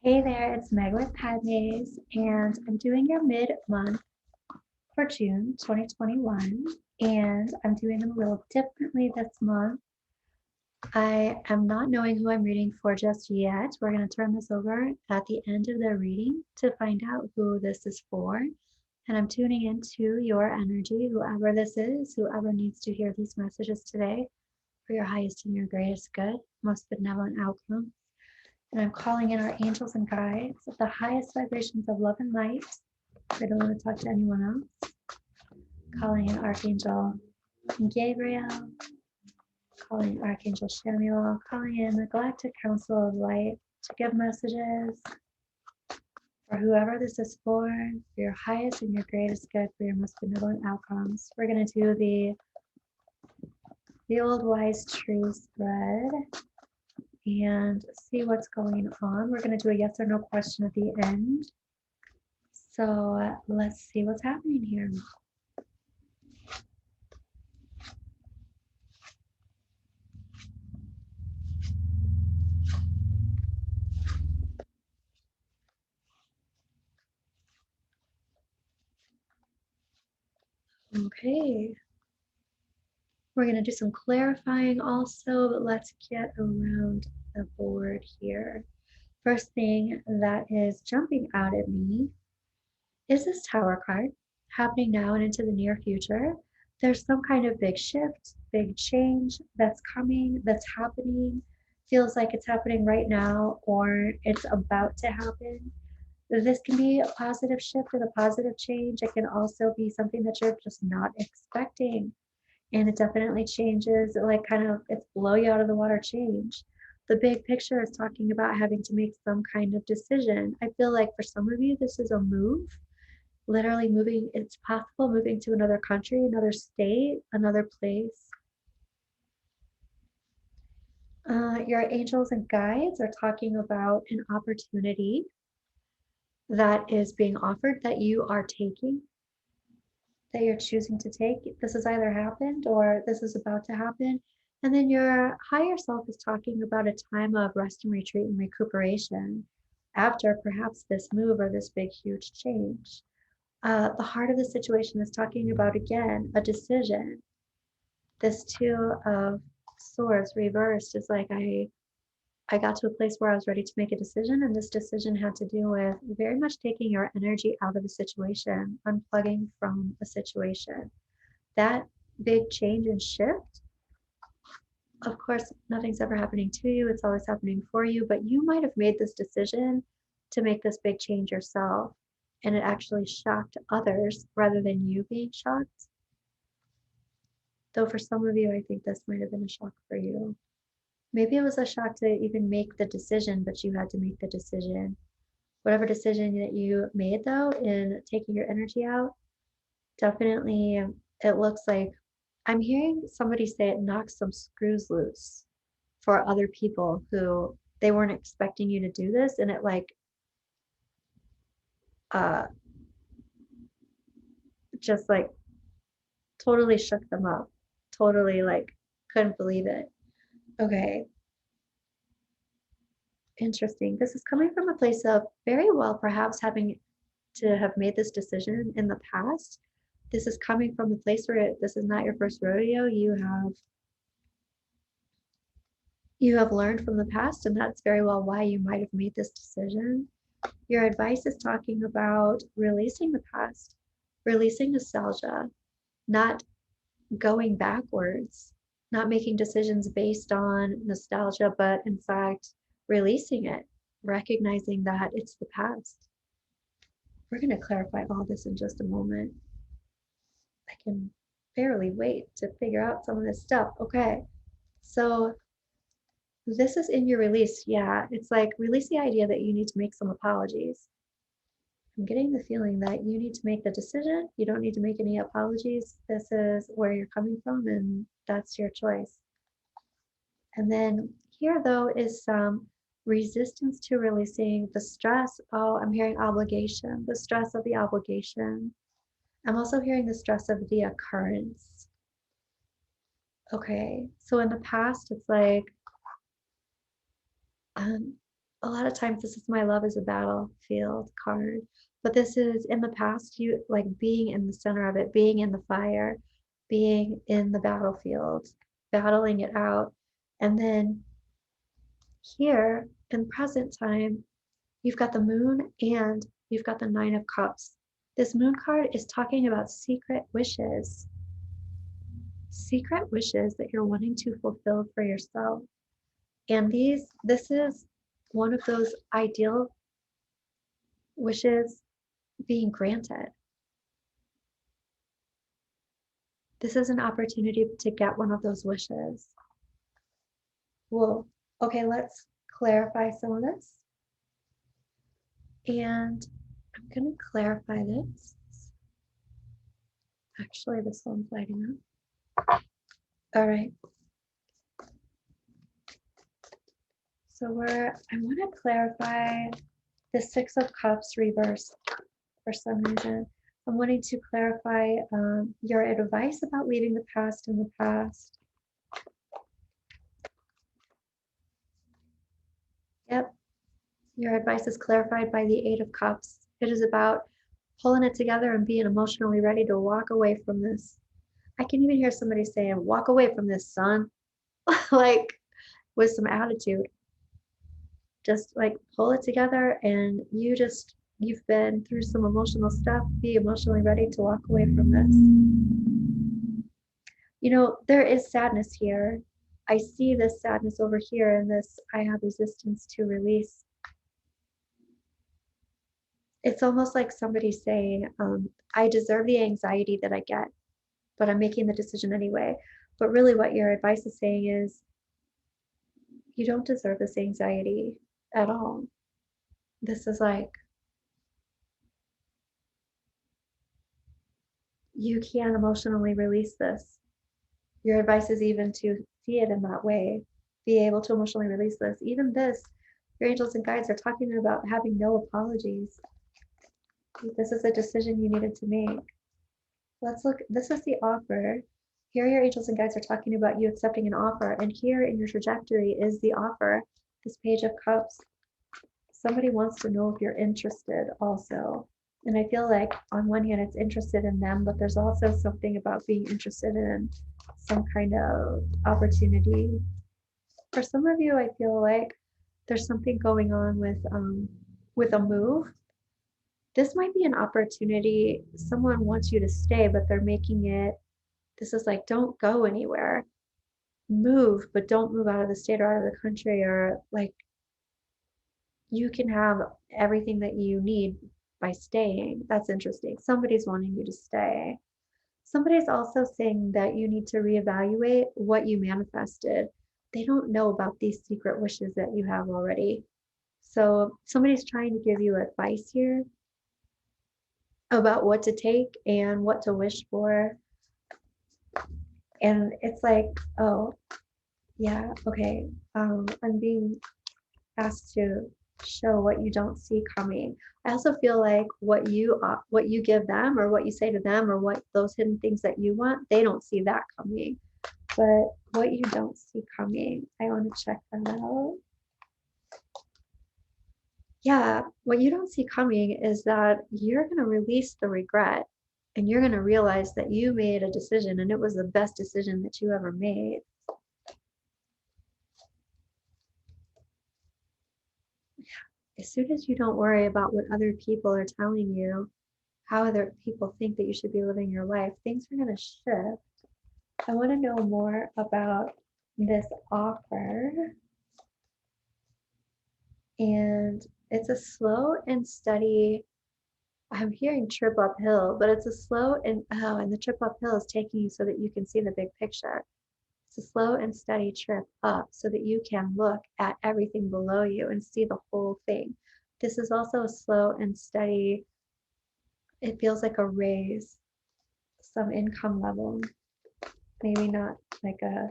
Hey there, it's Meg with Padmes, and I'm doing your mid-month for June 2021, and I'm doing them a little differently this month. I am not knowing who I'm reading for just yet. We're going to turn this over at the end of the reading to find out who this is for. And I'm tuning into your energy, whoever this is, whoever needs to hear these messages today for your highest and your greatest good, most benevolent outcome. And I'm calling in our angels and guides, the highest vibrations of love and light. I don't want to talk to anyone else. Calling in Archangel Gabriel, calling Archangel Samuel, calling in the Galactic Council of Light to give messages for whoever this is for your highest and your greatest good, for your most benevolent outcomes. We're going to do the old wise true spread and see what's going on. We're going to do a yes or no question at the end. So let's see what's happening here. Okay. We're going to do some clarifying also, but let's get around the board here. First thing that is jumping out at me is this Tower card happening now and into the near future. There's some kind of big shift, big change that's coming, that's happening. Feels like it's happening right now or it's about to happen. This can be a positive shift or a positive change. It can also be something that you're just not expecting. And it definitely changes, like kind of, it's blow you out of the water change. The big picture is talking about having to make some kind of decision. I feel like for some of you, this is a move, literally moving. It's possible moving to another country, another state, another place. Your angels and guides are talking about an opportunity that is being offered that you are taking, that you're choosing to take. This has either happened or this is about to happen. And then your higher self is talking about a time of rest and retreat and recuperation after perhaps this move or this big, huge change. The heart of the situation is talking about, again, a decision. This Two of Swords reversed is like I got to a place where I was ready to make a decision, and this decision had to do with very much taking your energy out of a situation, unplugging from a situation. That big change and shift, of course, nothing's ever happening to you, it's always happening for you, but you might have made this decision to make this big change yourself, and it actually shocked others rather than you being shocked. Though for some of you, I think this might have been a shock for you. Maybe it was a shock to even make the decision, but you had to make the decision. Whatever decision that you made, though, in taking your energy out, definitely it looks like I'm hearing somebody say it knocks some screws loose for other people who they weren't expecting you to do this, and it like just like totally shook them up, totally like couldn't believe it. Okay. Interesting. This is coming from a place of very well, perhaps having to have made this decision in the past. This is coming from a place where this is not your first rodeo. You have learned from the past, and that's very well why you might have made this decision. Your advice is talking about releasing the past, releasing nostalgia, not going backwards, not making decisions based on nostalgia, but in fact, releasing it, recognizing that it's the past. We're going to clarify all this in just a moment. I can barely wait to figure out some of this stuff. Okay, so this is in your release. Yeah, it's like release the idea that you need to make some apologies. I'm getting the feeling that you need to make the decision. You don't need to make any apologies. This is where you're coming from, and that's your choice. And then here, though, is some resistance to releasing the stress. Oh, I'm hearing obligation, the stress of the obligation. I'm also hearing the stress of the occurrence. Okay, so in the past, it's like a lot of times this is my love is a battlefield card, but this is in the past, you like being in the center of it, being in the fire, being in the battlefield, battling it out. And then here in present time, you've got the moon and you've got the Nine of Cups. This moon card is talking about secret wishes that you're wanting to fulfill for yourself. And this is one of those ideal wishes being granted. This is an opportunity to get one of those wishes. Whoa. Okay, let's clarify some of this. And I'm going to clarify this. Actually, this one's lighting up. All right. So I want to clarify the Six of Cups reverse for some reason. I'm wanting to clarify your advice about leaving the past in the past. Yep, your advice is clarified by the Eight of Cups. It is about pulling it together and being emotionally ready to walk away from this. I can even hear somebody saying, walk away from this, son. Like with some attitude. Just like pull it together and you've been through some emotional stuff. Be emotionally ready to walk away from this. You know, there is sadness here. I see this sadness over here and this I have resistance to release. It's almost like somebody saying, I deserve the anxiety that I get, but I'm making the decision anyway. But really what your advice is saying is, you don't deserve this anxiety at all. This is like, you can emotionally release this. Your advice is even to see it in that way, be able to emotionally release this. Even this, your angels and guides are talking about having no apologies. This is a decision you needed to make. Let's look, this is the offer. Here your angels and guides are talking about you accepting an offer, and here in your trajectory is the offer, this Page of Cups. Somebody wants to know if you're interested also. And I feel like on one hand it's interested in them, but there's also something about being interested in some kind of opportunity. For some of you, I feel like there's something going on with a move. This might be an opportunity. Someone wants you to stay, but they're making it, this is like, don't go anywhere. Move, but don't move out of the state or out of the country, or like, you can have everything that you need by staying. That's interesting. Somebody's wanting you to stay. Somebody's also saying that you need to reevaluate what you manifested. They don't know about these secret wishes that you have already. So somebody's trying to give you advice here about what to take and what to wish for. And it's like, oh, yeah, okay. I'm being asked to show what you don't see coming. I also feel like what you give them or what you say to them or what those hidden things that you want, they don't see that coming. But what you don't see coming, I want to check that out. Yeah, what you don't see coming is that you're going to release the regret and you're going to realize that you made a decision and it was the best decision that you ever made. As soon as you don't worry about what other people are telling you, how other people think that you should be living your life, things are going to shift. I want to know more about this offer. And it's a slow and steady, I'm hearing trip uphill, but it's a slow and the trip uphill is taking you so that you can see the big picture. It's a slow and steady trip up so that you can look at everything below you and see the whole thing. This is also a slow and steady, it feels like a raise, some income level. Maybe not like a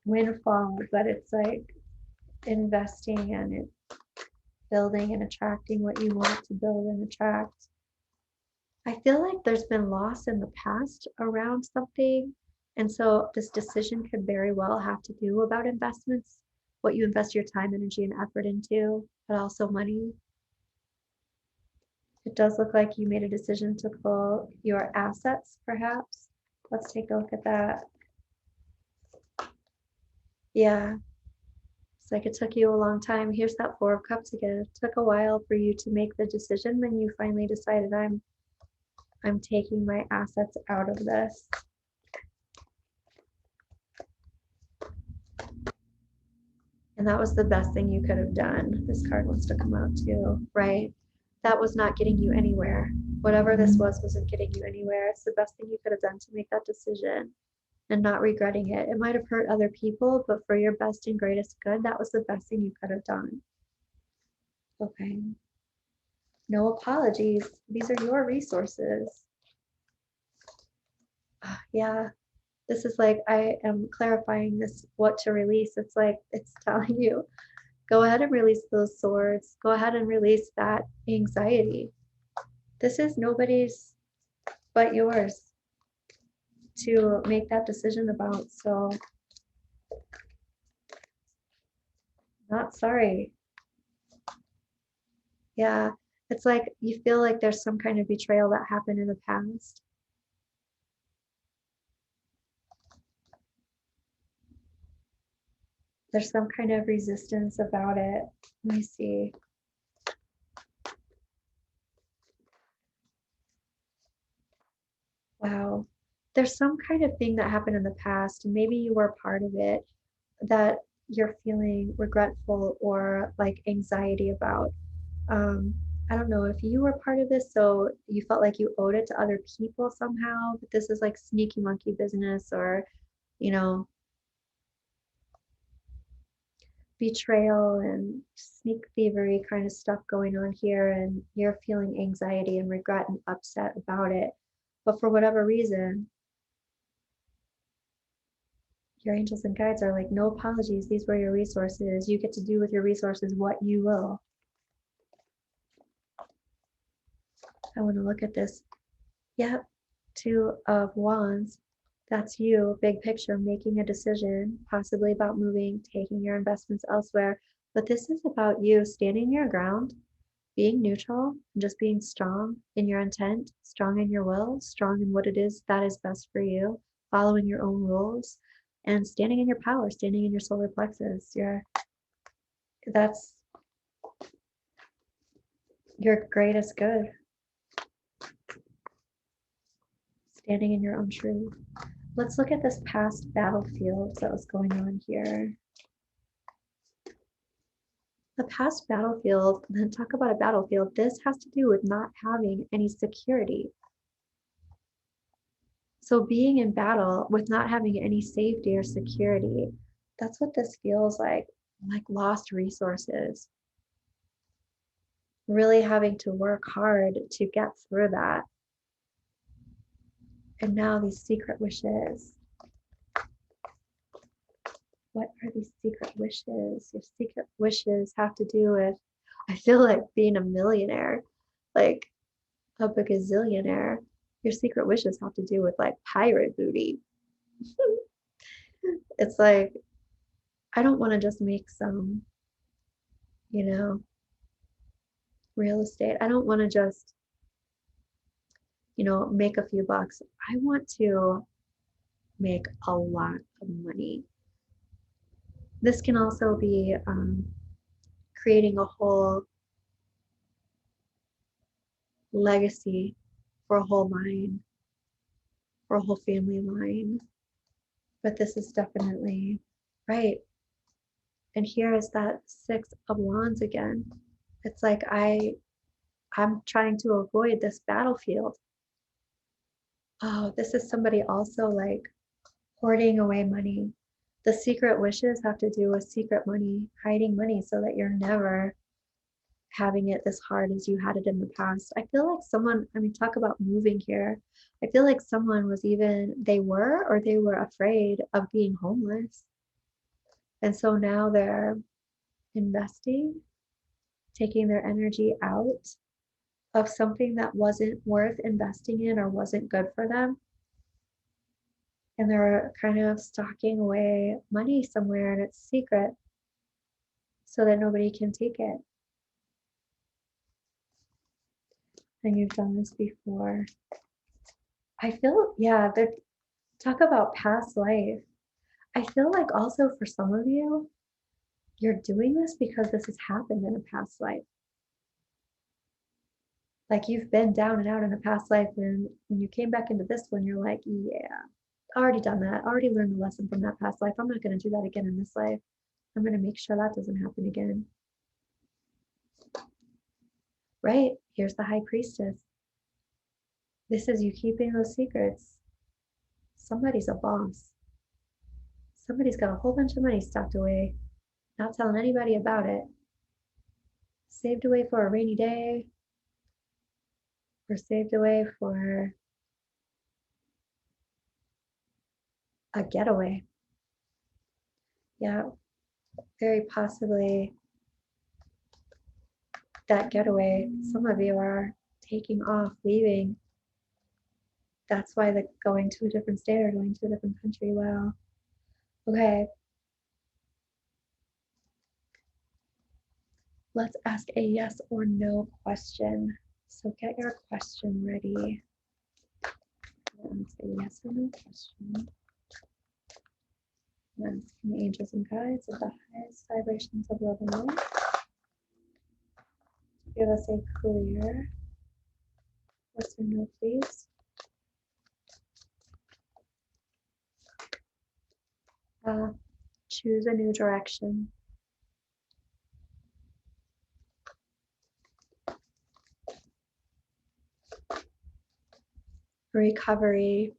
windfall, but it's like investing and it building and attracting what you want to build and attract. I feel like there's been loss in the past around something. And so this decision could very well have to do about investments, what you invest your time, energy, and effort into, but also money. It does look like you made a decision to pull your assets, perhaps. Let's take a look at that. Yeah. It's like it took you a long time. Here's that Four of Cups again. It took a while for you to make the decision when you finally decided I'm taking my assets out of this. And that was the best thing you could have done. This card wants to come out too, right? That was not getting you anywhere. Whatever this wasn't getting you anywhere. It's the best thing you could have done to make that decision and not regretting it. It might have hurt other people, but for your best and greatest good, that was the best thing you could have done. Okay. No apologies. These are your resources. Yeah. This is like, I am clarifying this, what to release. It's like, it's telling you, go ahead and release those swords. Go ahead and release that anxiety. This is nobody's but yours to make that decision about. So, not sorry. Yeah, it's like you feel like there's some kind of betrayal that happened in the past. There's some kind of resistance about it. Let me see. Wow. There's some kind of thing that happened in the past, and maybe you were part of it, that you're feeling regretful or like anxiety about. I don't know if you were part of this, so you felt like you owed it to other people somehow, but this is like sneaky monkey business, or, you know, betrayal and sneak thievery kind of stuff going on here, and you're feeling anxiety and regret and upset about it. But for whatever reason, your angels and guides are like, no apologies, these were your resources. You get to do with your resources what you will. I want to look at this. Yep, Two of Wands. That's you, big picture, making a decision, possibly about moving, taking your investments elsewhere. But this is about you standing your ground, being neutral, and just being strong in your intent, strong in your will, strong in what it is that is best for you, following your own rules, and standing in your power, standing in your solar plexus. That's your greatest good. Standing in your own truth. Let's look at this past battlefield that was going on here. The past battlefield, then talk about a battlefield. This has to do with not having any security. So being in battle with not having any safety or security, that's what this feels like lost resources. Really having to work hard to get through that. And now these secret wishes. What are these secret wishes? Your secret wishes have to do with, I feel like, being a millionaire, like a gazillionaire. Your secret wishes have to do with like pirate booty. It's like, I don't want to just make some, real estate. I don't want to just, make a few bucks. I want to make a lot of money. This can also be creating a whole legacy for a whole line, for a whole family line. But this is definitely right. And here is that Six of Wands again. It's like I'm trying to avoid this battlefield. Oh, this is somebody also like hoarding away money. The secret wishes have to do with secret money, hiding money so that you're never having it as hard as you had it in the past. I feel like someone, talk about moving here. I feel like someone was they were afraid of being homeless. And so now they're investing, taking their energy out of something that wasn't worth investing in or wasn't good for them. And they're kind of stocking away money somewhere, and it's secret. so that nobody can take it. And you've done this before. I feel, yeah, talk about past life. I feel like also for some of you, you're doing this because this has happened in a past life. Like you've been down and out in a past life, and when you came back into this one, you're like, yeah, already done that, already learned the lesson from that past life. I'm not going to do that again in this life. I'm going to make sure that doesn't happen again. Right? Here's the High Priestess. This is you keeping those secrets. Somebody's a boss. Somebody's got a whole bunch of money stocked away, not telling anybody about it. Saved away for a rainy day, or saved away for a getaway. Yeah, very possibly that getaway. Some of you are taking off, leaving. That's why the going to a different state or going to a different country. Wow. Okay. Let's ask a yes or no question. So get your question ready. It's a yes or no question. I'm asking the angels and guides of the highest vibrations of love and light. Give us a clear yes or no, please. Choose a new direction. Recovery.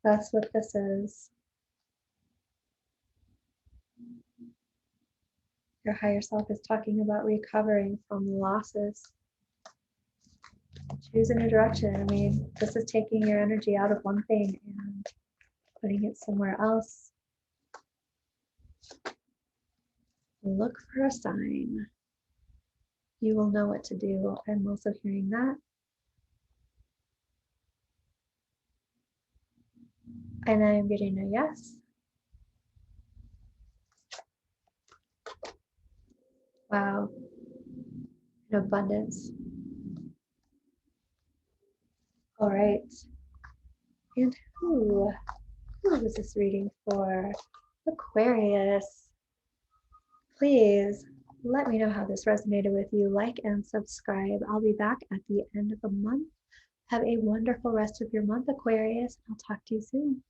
That's what this is. Your higher self is talking about recovering from losses. Choose a new direction. I mean, this is taking your energy out of one thing and putting it somewhere else. Look for a sign. You will know what to do. I'm also hearing that. And I'm getting a yes. Wow. An abundance. All right. And who is this reading for? Aquarius. Please let me know how this resonated with you. Like and subscribe. I'll be back at the end of the month. Have a wonderful rest of your month, Aquarius. I'll talk to you soon.